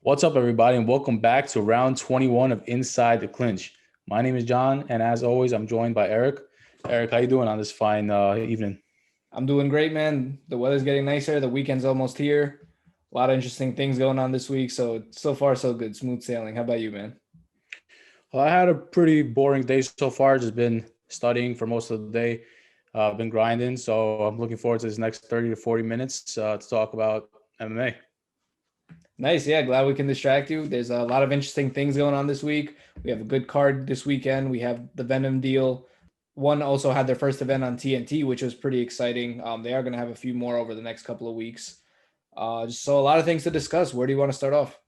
What's up, everybody, and welcome back to round 21 of Inside the Clinch. My name is John, and as always, I'm joined by Eric. Eric, how you doing on this fine evening? I'm doing great, man. The weather's getting nicer. The weekend's almost here. A lot of interesting things going on this week. So far, so good. Smooth sailing. How about you, man? Well, I had a pretty boring day so far. Just been studying for most of the day. Been grinding, so I'm looking forward to this next 30 to 40 minutes to talk about MMA. Nice. Yeah, glad we can distract you. There's a lot of interesting things going on this week. We have a good card this weekend. We have the Venum deal. One also had their first event on TNT, which was pretty exciting. They are going to have a few more over the next couple of weeks. So a lot of things to discuss. Where do you want to start off?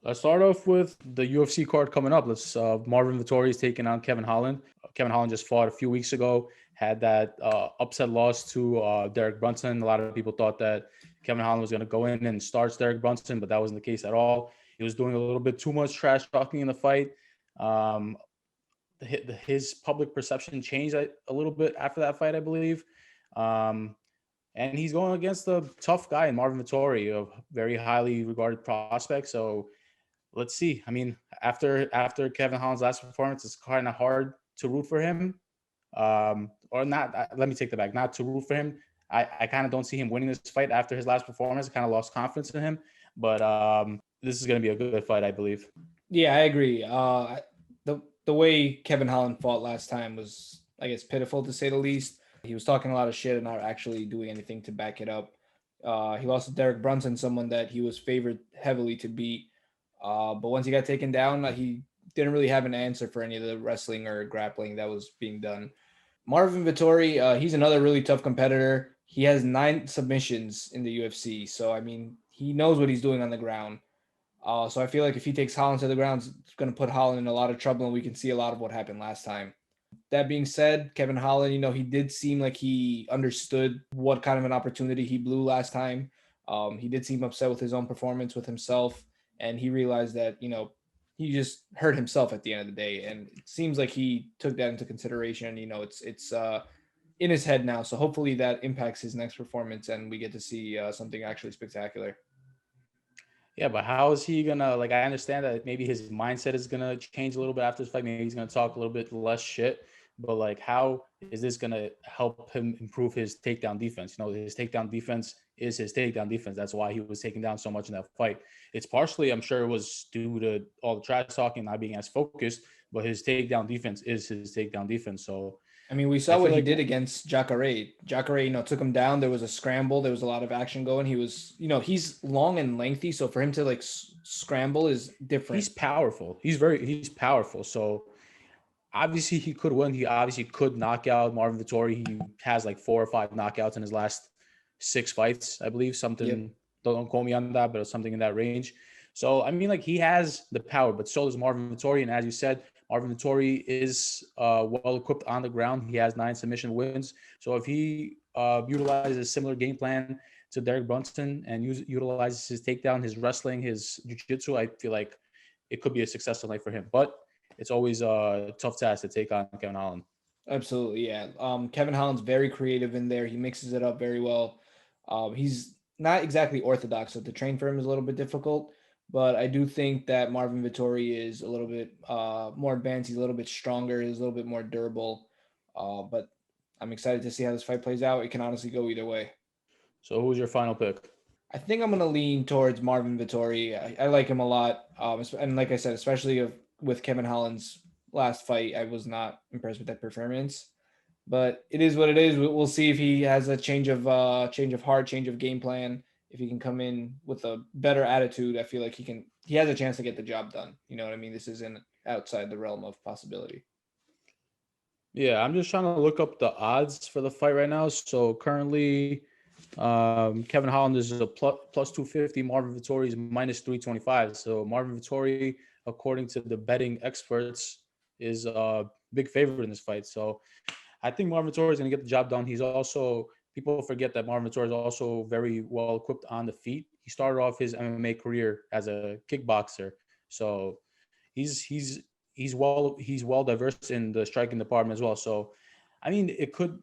Let's start off with the UFC card coming up. Let's Marvin Vittori is taking on Kevin Holland. Kevin Holland just fought a few weeks ago, had that upset loss to Derek Brunson. A lot of people thought that Kevin Holland was going to go in and start Derek Brunson, but that wasn't the case at all. He was doing a little bit too much trash talking in the fight. Um, his public perception changed a little bit after that fight, I believe. Um, and he's going against a tough guy in Marvin Vittori, a very highly regarded prospect. So let's see. I mean, after Kevin Holland's last performance, it's kind of hard to root for him, or not. Let me take that back. Not to root for him. I kind of don't see him winning this fight after his last performance. I kind of lost confidence in him, but this is going to be a good fight, I believe. Yeah, I agree. The way Kevin Holland fought last time was, I guess, pitiful to say the least. He was talking a lot of shit and not actually doing anything to back it up. He lost to Derek Brunson, someone that he was favored heavily to beat. But once he got taken down, he didn't really have an answer for any of the wrestling or grappling that was being done. Marvin Vittori, he's another really tough competitor. He has 9 submissions in the UFC, so I mean, he knows what he's doing on the ground. So I feel like if he takes Holland to the ground, it's going to put Holland in a lot of trouble, and we can see a lot of what happened last time. That being said, Kevin Holland, he did seem like he understood what kind of an opportunity he blew last time. He did seem upset with his own performance with himself, and he realized that he just hurt himself at the end of the day, and it seems like he took that into consideration. It's in his head now, so hopefully that impacts his next performance, and we get to see something actually spectacular. Yeah, but how is he gonna like? I understand that maybe his mindset is gonna change a little bit after this fight. Maybe he's gonna talk a little bit less shit. But like, how is this gonna help him improve his takedown defense? His takedown defense is his takedown defense. That's why he was taken down so much in that fight. It's partially, I'm sure, it was due to all the trash talking, not being as focused. But his takedown defense is his takedown defense. So I mean, we I saw feel what he like did against Jacare. Jacare, took him down. There was a scramble. There was a lot of action going. He was, he's long and lengthy, so for him to like scramble is different. he's powerful. He's powerful. So obviously he could win. He obviously could knock out Marvin Vittori. He has like 4 or 5 knockouts in his last 6 fights, I believe. Yep. Something, don't quote me on that, but it's something in that range. So I mean, like, he has the power, but so does Marvin Vittori. And as you said, Marvin Vittori is well equipped on the ground. He has 9 submission wins. So if he utilizes a similar game plan to Derek Brunson and utilizes his takedown, his wrestling, his jiu-jitsu, I feel like it could be a successful night for him. But it's always a tough task to take on Kevin Holland. Absolutely, yeah. Kevin Holland's very creative in there. He mixes it up very well. He's not exactly orthodox, so to train for him is a little bit difficult. But I do think that Marvin Vittori is a little bit more advanced. He's a little bit stronger. He's a little bit more durable. But I'm excited to see how this fight plays out. It can honestly go either way. So who's your final pick? I think I'm going to lean towards Marvin Vittori. I like him a lot. And like I said, especially with Kevin Holland's last fight, I was not impressed with that performance. But it is what it is. We'll see if he has a change of heart, change of game plan. If he can come in with a better attitude, I feel like he has a chance to get the job done. You know what I mean? This isn't outside the realm of possibility. Yeah, I'm just trying to look up the odds for the fight right now. So currently, Kevin Holland is a plus 250. Marvin Vittori is minus 325. So Marvin Vittori, according to the betting experts, is a big favorite in this fight. So I think Marvin Vittori is going to get the job done. He's also, people forget that Marvin Vittori is also very well equipped on the feet. He started off his MMA career as a kickboxer. So he's he's he's well diverse in the striking department as well. So I mean, it could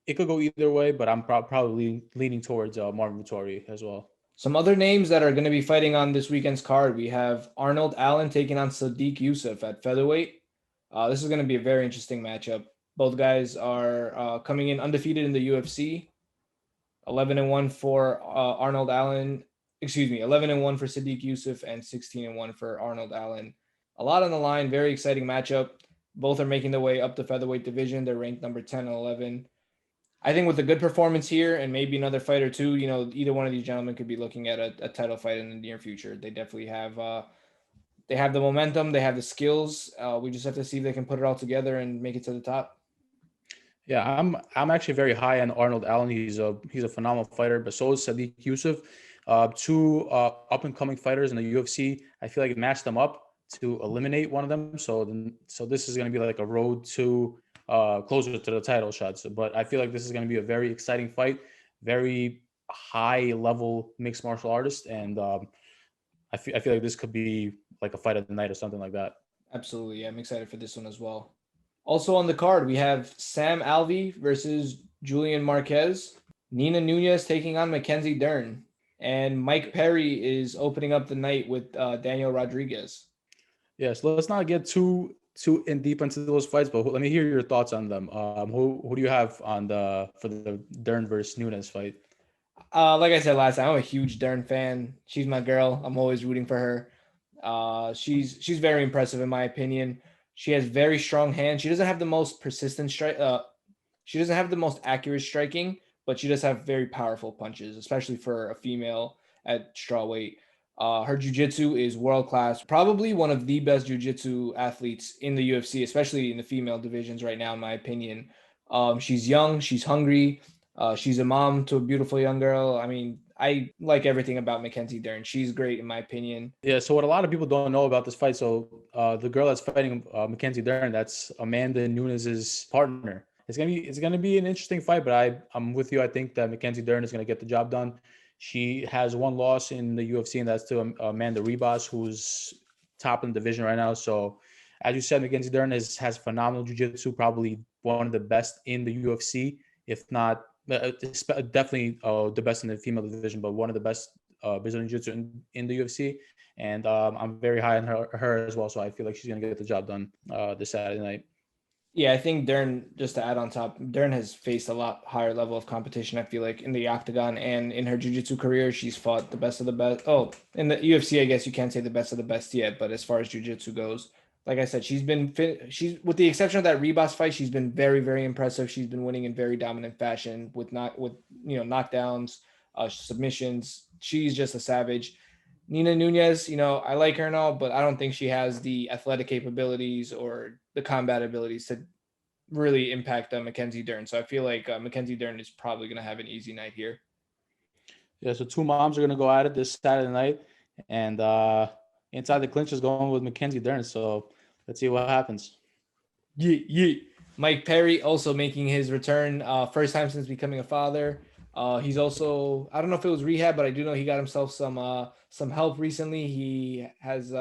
go either way, but I'm probably leaning towards Marvin Vittori as well. Some other names that are going to be fighting on this weekend's card. We have Arnold Allen taking on Sadiq Yusuf at featherweight. This is going to be a very interesting matchup. Both guys are coming in undefeated in the UFC. 11-1 for Arnold Allen. Excuse me, 11-1 for Sadiq Yusuf and 16-1 for Arnold Allen. A lot on the line. Very exciting matchup. Both are making their way up the featherweight division. They're ranked number 10 and 11. I think with a good performance here and maybe another fight or two, either one of these gentlemen could be looking at a title fight in the near future. They definitely have they have the momentum, they have the skills. We just have to see if they can put it all together and make it to the top. Yeah, I'm actually very high on Arnold Allen. He's a phenomenal fighter, but so is Sadiq Yusuf. Two up and coming fighters in the UFC. I feel like it matched them up to eliminate one of them. So this is going to be like a road to closer to the title shots. But I feel like this is going to be a very exciting fight, very high level mixed martial artist, and I feel like this could be like a fight of the night or something like that. Absolutely, yeah, I'm excited for this one as well. Also on the card, we have Sam Alvey versus Julian Marquez. Nina Nunes taking on Mackenzie Dern. And Mike Perry is opening up the night with Daniel Rodriguez. Yeah, so let's not get too in deep into those fights, but let me hear your thoughts on them. Who do you have for the Dern versus Nunes fight? Like I said last time, I'm a huge Dern fan. She's my girl. I'm always rooting for her. She's very impressive in my opinion. She has very strong hands. She doesn't have the most persistent strike. She doesn't have the most accurate striking, but she does have very powerful punches, especially for a female at strawweight. Her jiu-jitsu is world-class. Probably one of the best jiu-jitsu athletes in the UFC, especially in the female divisions right now, in my opinion. She's young. She's hungry. She's a mom to a beautiful young girl. I mean, I like everything about Mackenzie Dern. She's great in my opinion. Yeah, so what a lot of people don't know about this fight, so the girl that's fighting Mackenzie Dern, that's Amanda Nunes' partner. It's gonna be an interesting fight, but I'm with you. I think that Mackenzie Dern is gonna get the job done. She has one loss in the UFC, and that's to Amanda Ribas, who's top in the division right now. So, as you said, Mackenzie Dern has phenomenal jiu-jitsu, probably one of the best in the UFC, if not definitely the best in the female division, but one of the best Brazilian jiu-jitsu in the UFC. And I'm very high on her as well. So I feel like she's going to get the job done this Saturday night. Yeah, I think Dern, just to add on top, Dern has faced a lot higher level of competition, I feel like, in the octagon and in her jiu-jitsu career. She's fought the best of the best. Oh, in the UFC, I guess you can't say the best of the best yet, but as far as jiu-jitsu goes, like I said, she's with the exception of that Ribas fight, she's been very, very impressive. She's been winning in very dominant fashion with knockdowns, submissions. She's just a savage. Nina Nunes, I like her and all, but I don't think she has the athletic capabilities or the combat abilities to really impact Mackenzie Dern. So I feel like Mackenzie Dern is probably going to have an easy night here. Yeah, so two moms are going to go at it this Saturday night, and Inside the Clinch is going with Mackenzie Dern. So let's see what happens. Yeah. Mike Perry also making his return, first time since becoming a father. He's also, I don't know if it was rehab, but I do know he got himself some help recently. He has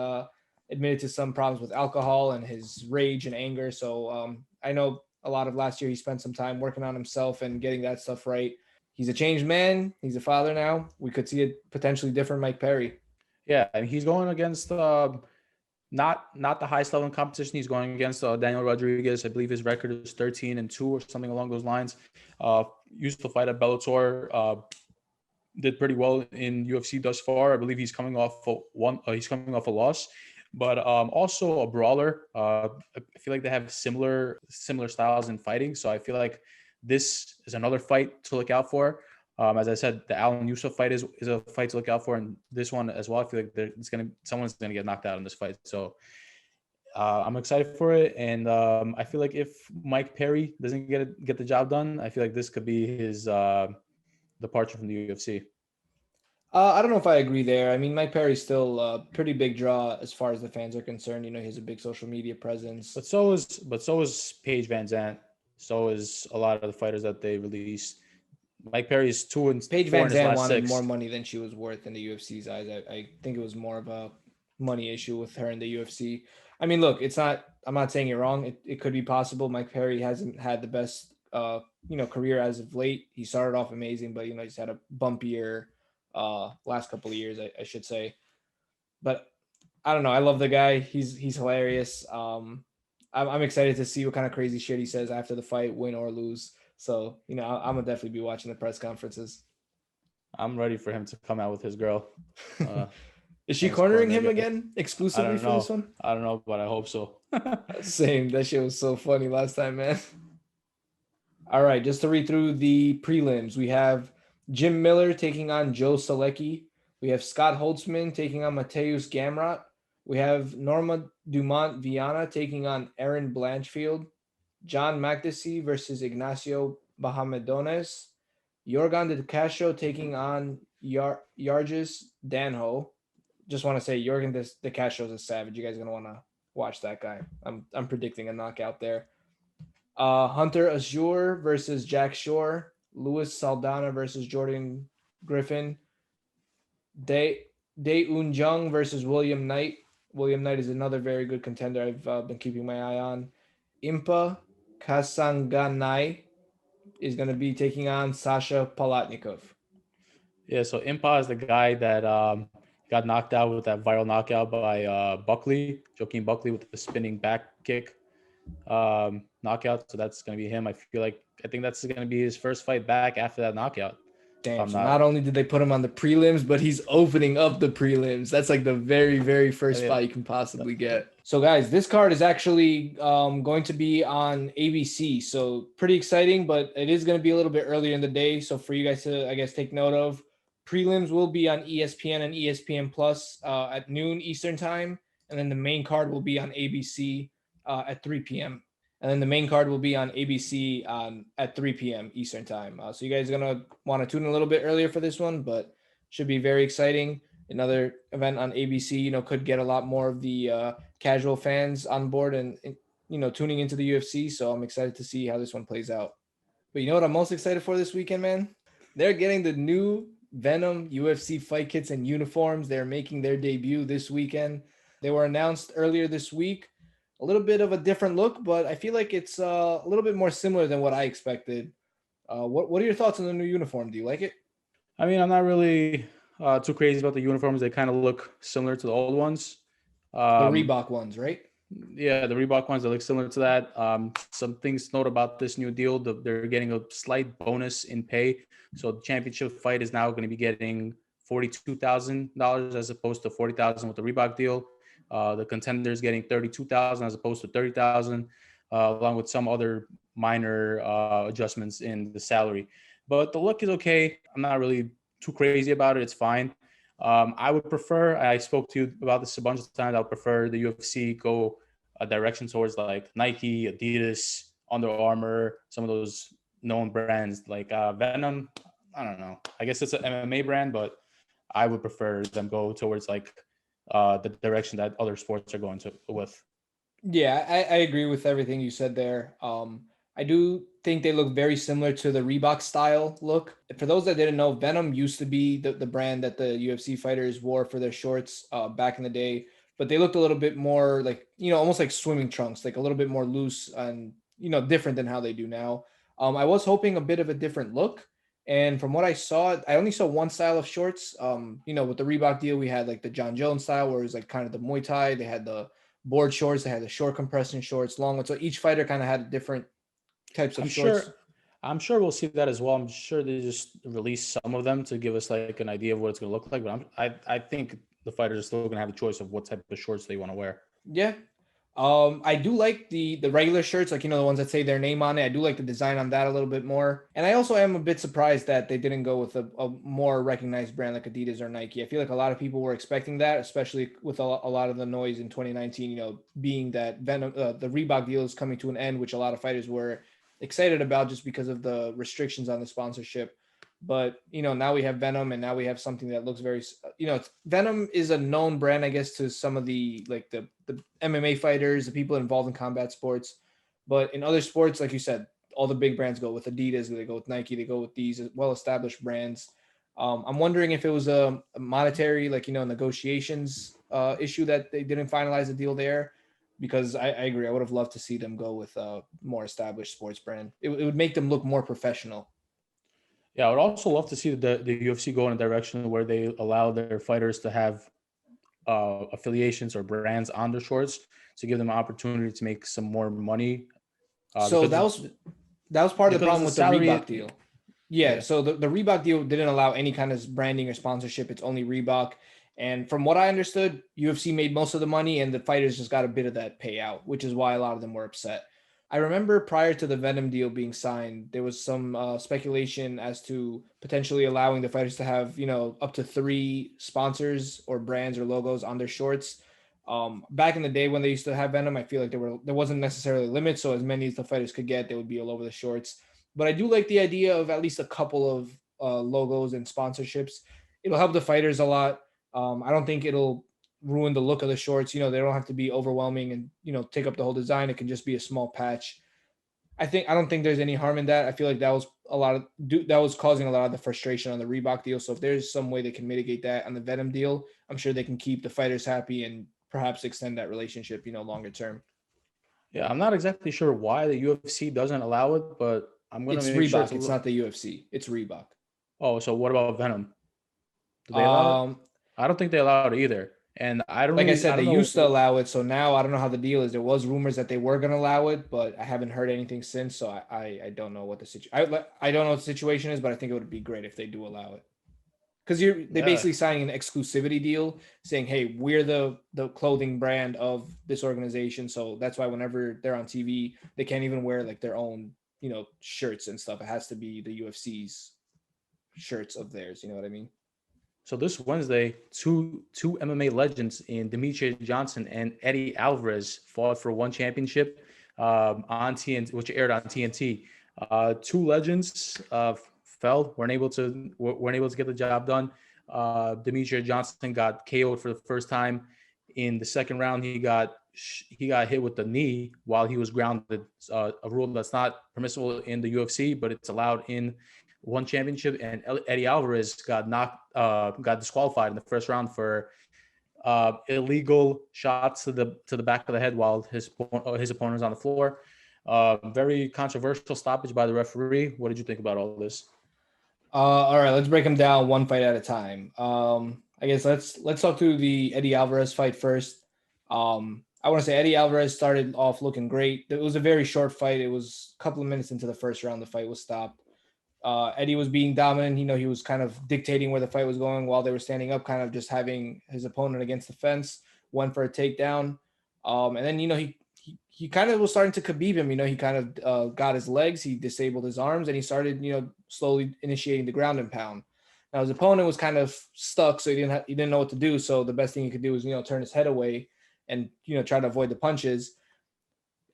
admitted to some problems with alcohol and his rage and anger. So I know a lot of last year he spent some time working on himself and getting that stuff right. He's a changed man. He's a father now. We could see a potentially different Mike Perry. Yeah, and he's going against not the highest level in competition. He's going against Daniel Rodriguez. I believe his record is 13-2 or something along those lines. Used to fight at Bellator. Did pretty well in UFC thus far. I believe he's coming off a loss, but also a brawler. I feel like they have similar styles in fighting. So I feel like this is another fight to look out for. As I said, the Allen Youssef fight is a fight to look out for, and this one as well. I feel like someone's gonna get knocked out in this fight. So I'm excited for it, and I feel like if Mike Perry doesn't get the job done, I feel like this could be his departure from the UFC. I don't know if I agree there. I mean, Mike Perry's still a pretty big draw as far as the fans are concerned. He has a big social media presence. But so is Paige Van Zandt. So is a lot of the fighters that they released. Mike Perry's 2-4 Paige Van Zandt wanted 6. more money than she was worth in the UFC's eyes. I think it was more of a money issue with her in the UFC. I mean, look, I'm not saying you're wrong. It could be possible. Mike Perry hasn't had the best career as of late. He started off amazing, but he's had a bumpier last couple of years, I should say. But I don't know. I love the guy. He's hilarious. I'm excited to see what kind of crazy shit he says after the fight, win or lose. So, I'm gonna definitely be watching the press conferences. I'm ready for him to come out with his girl. Is she cornering him again I exclusively don't for this know. one? I don't know, but I hope so. Same. That shit was so funny last time, man. All right, just to read through the prelims, we have Jim Miller taking on Joe Selecki. We have Scott Holtzman taking on Mateusz Gamrot. We have Norma Dumont Viana taking on Aaron Blanchfield. John Makdisi versus Ignacio Bahamedones. Yorgan de Castro taking on Yargis Danho. Just want to say Yorgan de Castro is a savage. You guys are going to want to watch that guy. I'm predicting a knockout there. Hunter Azure versus Jack Shore. Louis Saldana versus Jordan Griffin. Dae Un Jung versus William Knight. William Knight is another very good contender I've been keeping my eye on. Impa Kasanganay is going to be taking on Sasha Palatnikov. Yeah, so Impa is the guy that got knocked out with that viral knockout by Joaquin Buckley with the spinning back kick knockout. So that's going to be him. I think that's going to be his first fight back after that knockout. Damn, so not only did they put him on the prelims, but he's opening up the prelims. That's like the very, very first fight you can possibly get. So, guys, this card is actually going to be on ABC. So, pretty exciting, but it is going to be a little bit earlier in the day. So, for you guys to, I guess, take note of, prelims will be on ESPN and ESPN Plus at noon Eastern time. And then the main card will be on ABC at 3 p.m. And then the main card will be on ABC at 3 p.m. Eastern time. So you guys are going to want to tune in a little bit earlier for this one, but should be very exciting. Another event on ABC, could get a lot more of the casual fans on board and tuning into the UFC. So I'm excited to see how this one plays out. But you know what I'm most excited for this weekend, man? They're getting the new Venum UFC fight kits and uniforms. They're making their debut this weekend. They were announced earlier this week. A little bit of a different look, but I feel like it's a little bit more similar than what I expected. What are your thoughts on the new uniform? Do you like it? I mean, I'm not really too crazy about the uniforms. They kind of look similar to the old ones. The Reebok ones, right? Yeah, the Reebok ones, they look similar to that. Some things to note about this new deal, they're getting a slight bonus in pay. So the championship fight is now going to be getting $42,000 as opposed to $40,000 with the Reebok deal. The contender is getting $32,000 as opposed to $30,000, along with some other minor adjustments in the salary. But the look is okay. I'm not really too crazy about it. It's fine. I would prefer, I spoke to you about this a bunch of times, I would prefer the UFC go a direction towards like Nike, Adidas, Under Armour, some of those known brands like Venum. I don't know. I guess it's an MMA brand, but I would prefer them go towards like the direction that other sports are going to with. Yeah, I agree with everything you said there. I do think they look very similar to the Reebok style look. For those that didn't know, Venum used to be the brand that the UFC fighters wore for their shorts back in the day, but they looked a little bit more like, almost like swimming trunks, like a little bit more loose and, different than how they do now. I was hoping a bit of a different look. And from what I saw, I only saw one style of shorts. With the Reebok deal, we had like the Jon Jones style, where it was like kind of the Muay Thai. They had the board shorts, they had the short compression shorts, long ones. So each fighter kind of had different types of shorts. I'm sure we'll see that as well. I'm sure they just release some of them to give us like an idea of what it's going to look like. But I think the fighters are still going to have a choice of what type of shorts they want to wear. Yeah. I do like the regular shirts, like, the ones that say their name on it. I do like the design on that a little bit more. And I also am a bit surprised that they didn't go with a more recognized brand like Adidas or Nike. I feel like a lot of people were expecting that, especially with a lot of the noise in 2019, being that Venom, the Reebok deal is coming to an end, which a lot of fighters were excited about just because of the restrictions on the sponsorship. But, now we have Venum, and now we have something that looks very, Venum is a known brand, I guess, to some of the MMA fighters, the people involved in combat sports. But in other sports, like you said, all the big brands go with Adidas, they go with Nike, they go with these well-established brands. I'm wondering if it was a monetary, negotiations issue that they didn't finalize the deal there, because I agree. I would have loved to see them go with a more established sports brand. It would make them look more professional. Yeah, I would also love to see the UFC go in a direction where they allow their fighters to have affiliations or brands on their shorts to give them an opportunity to make some more money So because that was part of the problem the with the salary. Reebok deal. Yeah, Yeah, so the Reebok deal didn't allow any kind of branding or sponsorship. It's only Reebok. And from what I understood, UFC made most of the money and the fighters just got a bit of that payout, which is why a lot of them were upset. I remember prior to the Venum deal being signed, there was some speculation as to potentially allowing the fighters to have, up to 3 sponsors or brands or logos on their shorts. Back in the day when they used to have Venum, I feel like there wasn't necessarily a limit, so as many as the fighters could get, they would be all over the shorts. But I do like the idea of at least a couple of logos and sponsorships. It'll help the fighters a lot. I don't think it'll ruin the look of the shorts. They don't have to be overwhelming and take up the whole design. It can just be a small patch. I don't think there's any harm in that. I feel like that was causing a lot of the frustration on the Reebok deal. So if there's some way they can mitigate that on the Venom deal, I'm sure they can keep the fighters happy and perhaps extend that relationship, longer term. yeah. I'm not exactly sure why the UFC doesn't allow it, but I'm gonna It's make sure Reebok. to It's look. not the UFC. It's Reebok. Oh, so what about Venom? Do they allow it? Um, I don't think they allow it either. And like I I said, they don't used to know. allow it. So now I don't know how the deal is. There was rumors that they were going to allow it, but I haven't heard anything since. So I don't know what the situation. I don't know what the situation is, but I think it would be great if they do allow it because they Yeah. basically signing an exclusivity deal saying, hey, we're the clothing brand of this organization. So that's why whenever they're on TV, they can't even wear like their own shirts and stuff. It has to be the UFC's shirts of theirs. You know what I mean? So this Wednesday, two MMA legends in Demetrious Johnson and Eddie Alvarez fought for one championship on TNT, which aired on TNT. Two legends weren't able to get the job done. Demetrious Johnson got KO'd for the first time in the second round. He got hit with the knee while he was grounded. A rule that's not permissible in the UFC, but it's allowed in one championship. And Eddie Alvarez got disqualified in the first round for illegal shots to the back of the head while his opponent was on the floor. Very controversial stoppage by the referee. What did you think about all this? All right, let's break them down one fight at a time. I guess let's talk through the Eddie Alvarez fight first. I want to say Eddie Alvarez started off looking great. It was a very short fight. It was a couple of minutes into the first round, the fight was stopped. Eddie was being dominant. He was kind of dictating where the fight was going while they were standing up, kind of just having his opponent against the fence, went for a takedown. And then, he kind of was starting to Khabib him. He kind of got his legs, he disabled his arms, and he started, slowly initiating the ground and pound. Now his opponent was kind of stuck, so he didn't know what to do. So the best thing he could do was, turn his head away and, try to avoid the punches.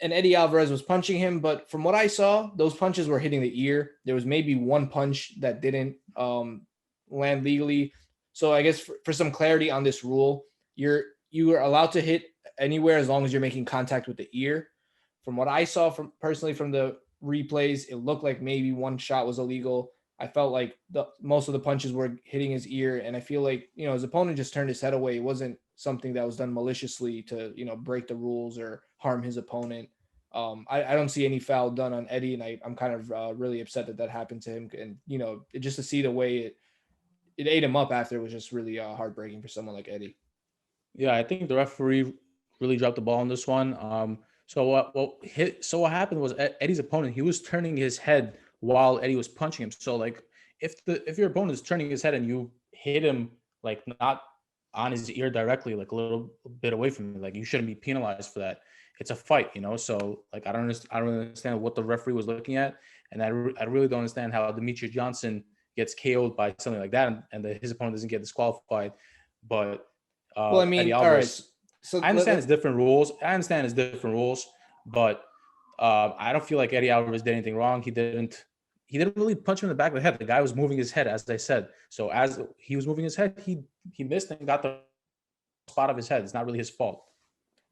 And Eddie Alvarez was punching him, but from what I saw, those punches were hitting the ear. There was maybe one punch that didn't land legally. So I guess for some clarity on this rule, you are allowed to hit anywhere as long as you're making contact with the ear. From what I saw from the replays, it looked like maybe one shot was illegal. I felt like most of the punches were hitting his ear, and I feel like his opponent just turned his head away. It wasn't something that was done maliciously to break the rules or harm his opponent. I don't see any foul done on Eddie, and I'm kind of really upset that happened to him. And just to see the way it ate him up after was just really heartbreaking for someone like Eddie. Yeah, I think the referee really dropped the ball on this one. So what happened was Eddie's opponent, he was turning his head while Eddie was punching him. So like if your opponent is turning his head and you hit him like not on his ear directly, like a little bit away from him, like you shouldn't be penalized for that. It's a fight. So like I don't understand what the referee was looking at, and I really don't understand how Demetrious Johnson gets KO'd by something like that, and his opponent doesn't get disqualified. But Well, I Eddie mean, all right. Alvarez, So I understand it's different rules. But I don't feel like Eddie Alvarez did anything wrong. He didn't really punch him in the back of the head. The guy was moving his head, as I said. So as he was moving his head, he missed and got the spot of his head. It's not really his fault.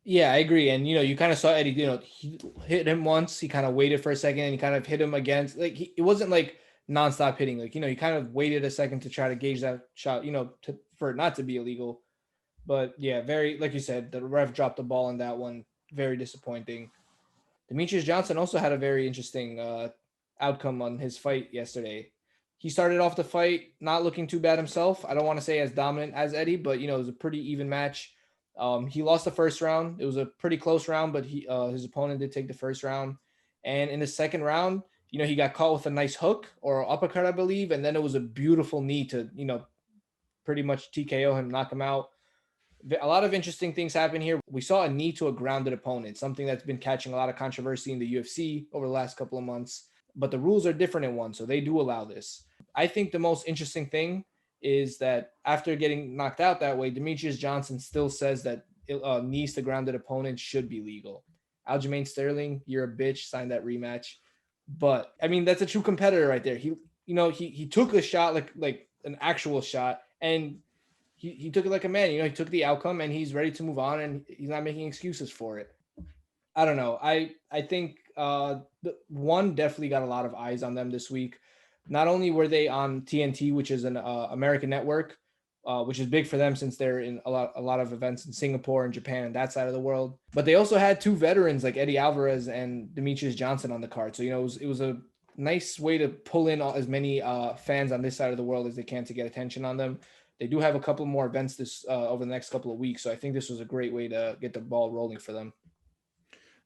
yeah, I agree. And you kind of saw Eddie. He hit him once. He kind of waited for a second, and he kind of hit him again. Like it wasn't like nonstop hitting. Like he kind of waited a second to try to gauge that shot. For it not to be illegal. But yeah, very like you said, the ref dropped the ball on that one. Very disappointing. Demetrious Johnson also had a very interesting outcome on his fight yesterday. He started off the fight not looking too bad himself. I don't want to say as dominant as Eddie, but it was a pretty even match. He lost the first round. It was a pretty close round, but his opponent did take the first round. And in the second round, he got caught with a nice hook or uppercut, I believe, and then it was a beautiful knee to pretty much TKO him, knock him out. A lot of interesting things happen here. We saw a knee to a grounded opponent, something that's been catching a lot of controversy in the UFC over the last couple of months. But the rules are different in one, so they do allow this. I think the most interesting thing is that after getting knocked out that way, Demetrious Johnson still says that knees to grounded opponents should be legal. Aljamain Sterling, you're a bitch, sign that rematch. But I mean, that's a true competitor right there. He took a shot like an actual shot, and he took it like a man. He took the outcome, and he's ready to move on, and he's not making excuses for it. I don't know. I think the one definitely got a lot of eyes on them this week. Not only were they on TNT, which is an American network, which is big for them since they're in a lot of events in Singapore and Japan and that side of the world, but they also had two veterans like Eddie Alvarez and Demetrious Johnson on the card. So it was a nice way to pull in as many fans on this side of the world as they can to get attention on them. They do have a couple more events this over the next couple of weeks, so I think this was a great way to get the ball rolling for them.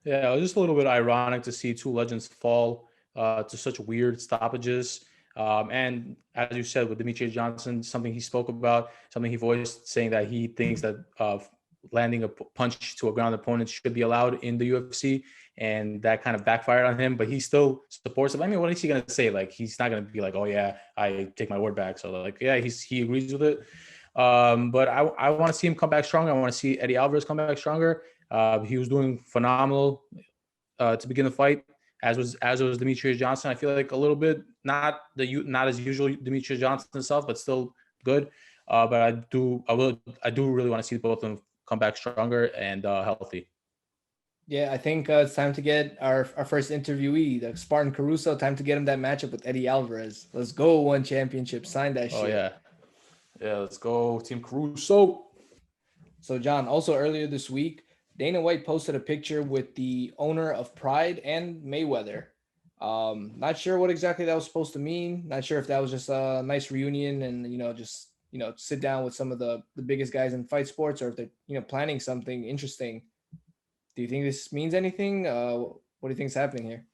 Yeah, it was just a little bit ironic to see two legends fall to such weird stoppages. And as you said, with Demetrious Johnson, something he spoke about, something he voiced, saying that he thinks that landing a punch to a ground opponent should be allowed in the UFC, and that kind of backfired on him. But he still supports it. I mean, what is he gonna say? Like, he's not gonna be like, "Oh yeah, I take my word back." So like, yeah, he agrees with it. But I want to see him come back stronger. I want to see Eddie Alvarez come back stronger. He was doing phenomenal to begin the fight, as was Demetrious Johnson. I feel like a little bit not as usual Demetrious Johnson himself, but still good. But I do really want to see both of them come back stronger and healthy. Yeah, I think it's time to get our first interviewee, the Spartan Caruso. Time to get him that matchup with Eddie Alvarez. Let's go, one championship. Sign that shit. Oh yeah, let's go, Team Caruso. So John, also earlier this week, Dana White posted a picture with the owner of Pride and Mayweather. Not sure what exactly that was supposed to mean. Not sure if that was just a nice reunion and just sit down with some of the biggest guys in fight sports, or if they're planning something interesting. Do you think this means anything? What do you think is happening here?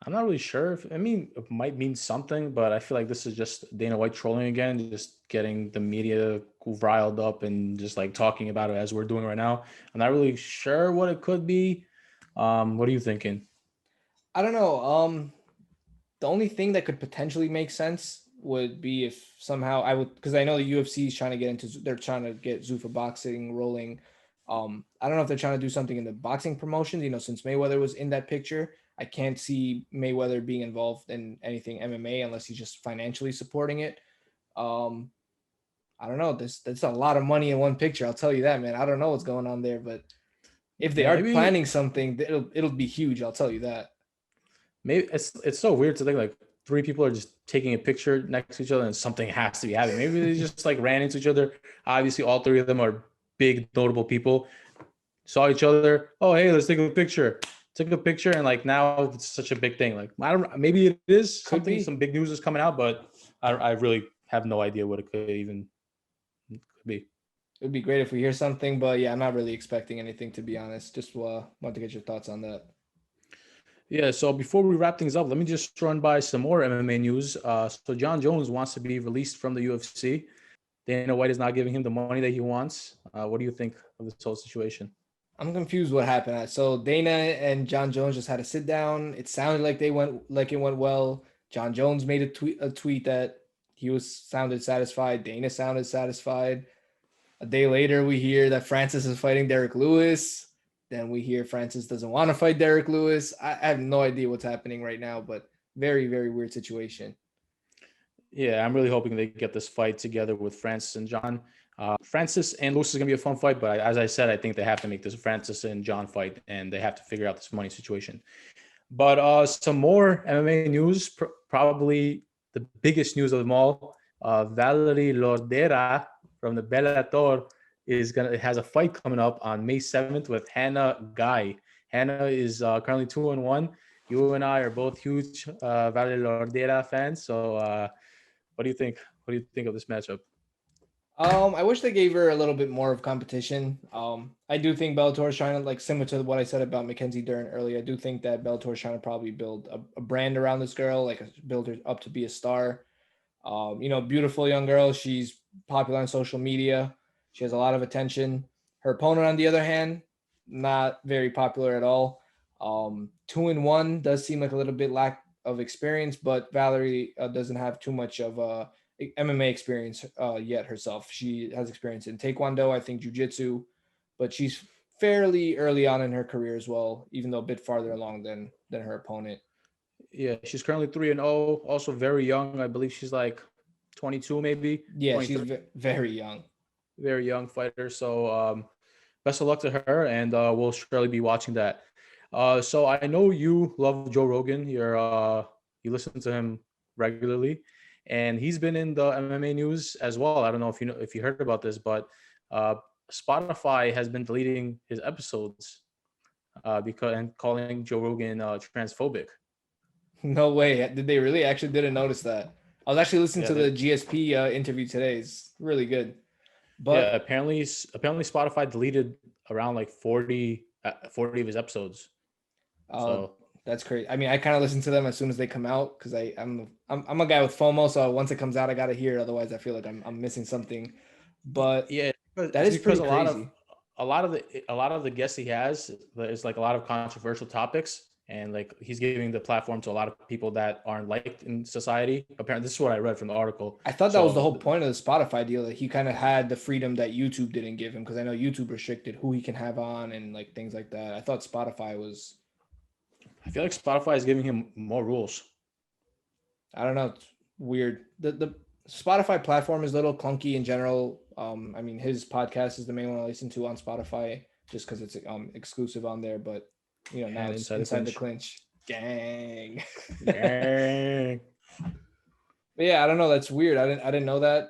I'm not really sure. I mean, it might mean something, but I feel like this is just Dana White trolling again, just getting the media riled up and just like talking about it as we're doing right now. I'm not really sure what it could be. What are you thinking? I don't know. The only thing that could potentially make sense would be if somehow because I know the UFC is trying to get Zuffa boxing rolling. I don't know if they're trying to do something in the boxing promotions, since Mayweather was in that picture. I can't see Mayweather being involved in anything MMA unless he's just financially supporting it. I don't know. That's a lot of money in one picture. I'll tell you that, man. I don't know what's going on there, but if they are planning something, it'll be huge. I'll tell you that. Maybe it's so weird to think like three people are just taking a picture next to each other and something has to be happening. Maybe they just like ran into each other. Obviously, all three of them are big, notable people. Saw each other. Oh, hey, let's take a picture. Took a picture, and like now it's such a big thing. Like, I don't. Maybe it is something. Some big news is coming out, but I really have no idea what it could be. It would be great if we hear something, but yeah, I'm not really expecting anything, to be honest. Just want to get your thoughts on that. Yeah, so before we wrap things up, let me just run by some more MMA news. So Jon Jones wants to be released from the UFC. Dana White is not giving him the money that he wants. What do you think of this whole situation? I'm confused what happened. So Dana and Jon Jones just had a sit down. It sounded like it went well. Jon Jones made a tweet that he sounded satisfied. Dana sounded satisfied. A day later, we hear that Francis is fighting Derek Lewis. Then we hear Francis doesn't want to fight Derek Lewis. I have no idea what's happening right now, but very, very weird situation. Yeah, I'm really hoping they get this fight together with Francis and Jon. Francis and Lewis is going to be a fun fight, but as I said, I think they have to make this Francis and Jon fight, and they have to figure out this money situation. But some more MMA news, probably the biggest news of them all. Valerie Loureda from the Bellator has a fight coming up on May 7th with Hannah Guy. Hannah is currently 2-1. You and I are both huge Valerie Loureda fans. So, what do you think? What do you think of this matchup? I wish they gave her a little bit more of competition. I do think Bellator is trying to, like, similar to what I said about Mackenzie Dern earlier. I do think that Bellator is trying to probably build a brand around this girl, like build her up to be a star. Beautiful young girl. She's popular on social media. She has a lot of attention. Her opponent, on the other hand, not very popular at all. 2-1 does seem like a little bit lack of experience, but Valerie doesn't have too much of MMA experience yet herself. She has experience in Taekwondo, I think Jiu-Jitsu, but she's fairly early on in her career as well, even though a bit farther along than her opponent. Yeah, she's currently 3-0. Also very young. I believe she's like 22, maybe. Yeah, 23. she's very young. Very young fighter. So best of luck to her, and we'll surely be watching that. So I know you love Joe Rogan. You listen to him regularly, and he's been in the MMA news as well. I don't know if you heard about this, but Spotify has been deleting his episodes because and calling Joe Rogan transphobic. No way. Did they really? Actually didn't notice that. I was actually listening Yeah, to the GSP interview today. It's really good. yeah. But Apparently Spotify deleted around like 40 of his episodes. uh, So that's crazy. I mean, I kind of listen to them as soon as they come out because I'm a guy with FOMO. So once it comes out, I gotta hear it. Otherwise, I feel like I'm missing something. But yeah, that it's is because pretty crazy. a lot of the guests he has is like a lot of controversial topics, and like he's giving the platform to a lot of people that aren't liked in society. Apparently, this is what I read from the article. I thought that was the So whole point of the Spotify deal, that he kind of had the freedom that YouTube didn't give him, because I know YouTube restricted who he can have on and like things like that. I thought Spotify was, I feel like Spotify is giving him more rules. I don't know, it's weird. The Spotify platform is a little clunky in general. I mean, his podcast is the main one I listen to on Spotify just because it's exclusive on there. But now And it's inside the inside the clinch. clinch. Gang. Dang. But yeah, I don't know. That's weird. I didn't know that.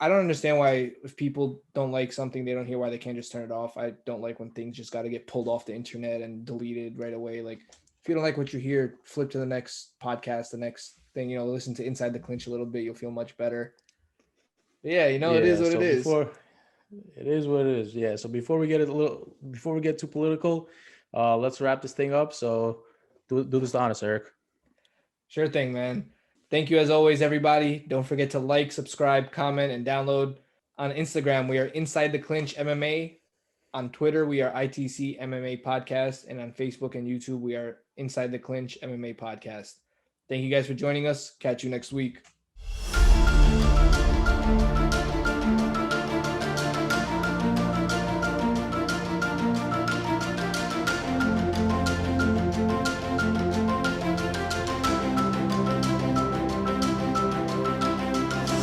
I don't understand why, if people don't like something, they don't hear why they can't just turn it off. I don't like when things just got to get pulled off the internet and deleted right away. Like, if you don't like what you hear, flip to the next podcast, the next thing. Listen to Inside the Clinch a little bit. You'll feel much better. But yeah, it is Yeah. what it So is. before it is what it is. Yeah. So before we get too political, let's wrap this thing up. So do this to honest, Eric. Sure thing, man. Thank you as always, everybody. Don't forget to like, subscribe, comment, and download. On Instagram, we are Inside the Clinch MMA. On Twitter, we are ITC MMA Podcast. And on Facebook and YouTube, we are Inside the Clinch MMA Podcast. Thank you guys for joining us. Catch you next week.